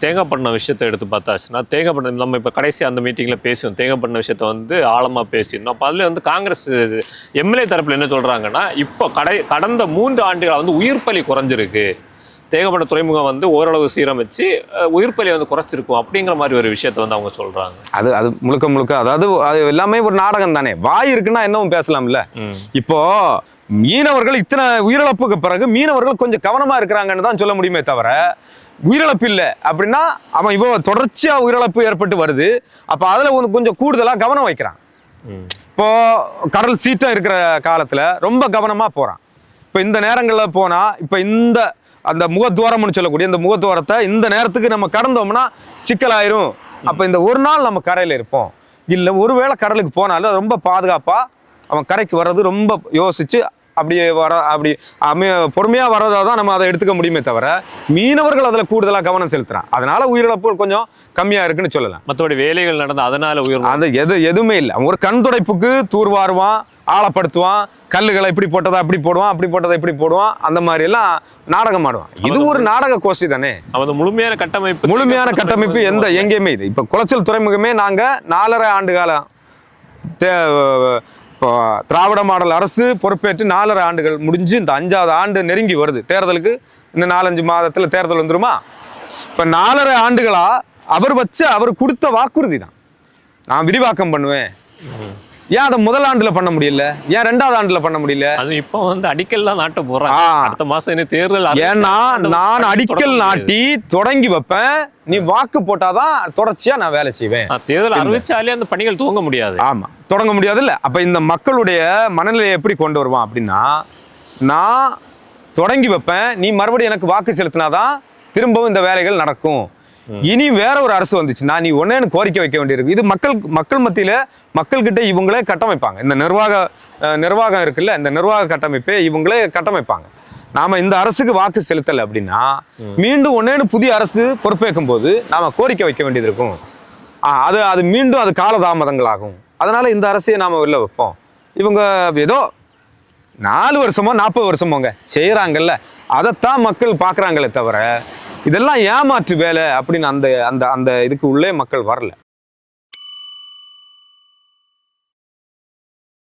தேங்காய்பட்டினம் விஷயத்தை எடுத்து பார்த்தாச்சுன்னா, தேங்காய்பட்டினம் நம்ம இப்போ கடைசி அந்த மீட்டிங்கில் பேசுவோம். தேங்காய்பட்டினம் விஷயத்தை வந்து ஆழமாக பேசியிருந்தோம். அப்போ அதில் வந்து காங்கிரஸ் எம்எல்ஏ தரப்பில் என்ன சொல்கிறாங்கன்னா, இப்போ கடந்த 3 ஆண்டுகளாக வந்து உயிர்ப்பலி குறைஞ்சிருக்கு. தேங்காய்பட்டினம் துறைமுகம் வந்து ஓரளவு சீரமைச்சு உயிர்ப்பலி வந்து குறைச்சிருக்கும் அப்படிங்கிற மாதிரி ஒரு விஷயத்தை வந்து அவங்க சொல்கிறாங்க. அது முழுக்க அதாவது அது எல்லாமே ஒரு நாடகம் தானே. வாய் இருக்குன்னா என்னவும் பேசலாம்ல. இப்போ மீனவர்கள் இத்தனை உயிரிழப்புக்கு பிறகு மீனவர்கள் கொஞ்சம் கவனமா இருக்கிறாங்கன்னு தான் சொல்ல முடியுமே தவிர, உயிரிழப்பு இல்லை அப்படின்னா அவன் இப்போ தொடர்ச்சியா உயிரிழப்பு ஏற்பட்டு வருது. அப்ப அதுல கொஞ்சம் கூடுதலா கவனம் வைக்கிறான். இப்போ கடல் சீற்றம் இருக்கிற காலத்துல ரொம்ப கவனமா போறான். இப்ப இந்த நேரங்கள்ல போனா இப்ப அந்த முகத்துவாரம்னு சொல்லக்கூடிய இந்த முகத்துவாரத்தை இந்த நேரத்துக்கு நம்ம கடந்தோம்னா சிக்கலாயிரும். அப்ப இந்த ஒரு நாள் நம்ம கரையில இருப்போம். இல்ல ஒருவேளை கடலுக்கு போனாலும் ரொம்ப பாதுகாப்பா அவன் கரைக்கு வர்றது ரொம்ப யோசிச்சு அப்படி பொறுமையா வர்றதா தான் நம்ம அதை எடுத்துக்க முடியுமே தவிர, மீனவர்கள் அதுல கூடுதலா கவனம் செலுத்துறான். அதனால உயிரிழப்புகள் கொஞ்சம் கம்மியா இருக்குன்னு சொல்லலாம். மற்றபடி வேலைகள் நடந்து அதனால அது எதுவுமே இல்லை. ஒரு கண் துடைப்புக்கு தூர்வாருவான், ஆழப்படுத்துவான், கல்லுகளை இப்படி போட்டதா இப்படி போடுவான், அப்படி போட்டதை இப்படி போடுவான், அந்த மாதிரி எல்லாம் நாடகம் ஆடுவான். இது ஒரு நாடக கோஷ்டி தானே. முழுமையான கட்டமைப்பு எங்கேயுமே இது. இப்ப குளச்சல் துறைமுகமே நாங்க 4.5 ஆண்டு காலம் இப்போ திராவிட மாடல் அரசு பொறுப்பேற்று 4.5 ஆண்டுகள் முடிஞ்சு இந்த 5வது ஆண்டு நெருங்கி வருது. தேர்தலுக்கு இன்னும் 4-5 மாதத்துல தேர்தல் வந்துருமா? இப்ப 4.5 ஆண்டுகளா அவர் கொடுத்த வாக்குறுதி தான், நான் விரிவாக்கம் பண்ணுவேன். ஏன் அதை முதல் ஆண்டுல பண்ண முடியல? ஏன் 2வது ஆண்டுல பண்ண முடியல? அது இப்போ வந்து அடிக்கல் தான் நாட்ட போறாங்க. அடுத்த மாசம் தேர்தல். ஏன்னா நான் அடிக்கல் நாட்டி தொடங்கி வைப்பேன், நீ வாக்கு போட்டாதான் தொடர்ச்சியா நான் வேலை செய்வேன். தேர்தல் அறிவிச்சாலே அந்த பணிகள் துவங்க முடியாது. ஆமா, தொடங்க முடியாது இல்ல. அப்ப இந்த மக்களுடைய மனநிலையை எப்படி கொண்டு வருவான் அப்படின்னா, நான் தொடங்கி வைப்பேன், நீ மறுபடியும் எனக்கு வாக்கு செலுத்தினாதான் திரும்பவும் இந்த வேலைகள் நடக்கும். இனி வேற ஒரு அரசு வந்துச்சுன்னா நீ ஒன்னேன்னு கோரிக்கை வைக்க வேண்டியிருக்கு. இது மக்கள் மத்தியில மக்கள்கிட்ட இவங்களே கட்டமைப்பாங்க. இந்த நிர்வாகம் இருக்குல்ல, இந்த நிர்வாக கட்டமைப்பை இவங்களே கட்டமைப்பாங்க. நாம இந்த அரசுக்கு வாக்கு செலுத்தலை அப்படின்னா மீண்டும் ஒன்னேன்னு புதிய அரசு பொறுப்பேற்கும் போது நாம கோரிக்கை வைக்க வேண்டியது இருக்கும். அது மீண்டும் அது காலதாமதங்கள் ஆகும். அதனால இந்த அரசையை நாம வெளில வைப்போம். இவங்க ஏதோ 4 வருஷமோ 40 வருஷமோங்க செய்யறாங்கல்ல, அதைத்தான் மக்கள் பாக்குறாங்களே தவிர இதெல்லாம் ஏமாற்று வேலை அப்படின்னு அந்த இதுக்கு உள்ளே மக்கள் வரல.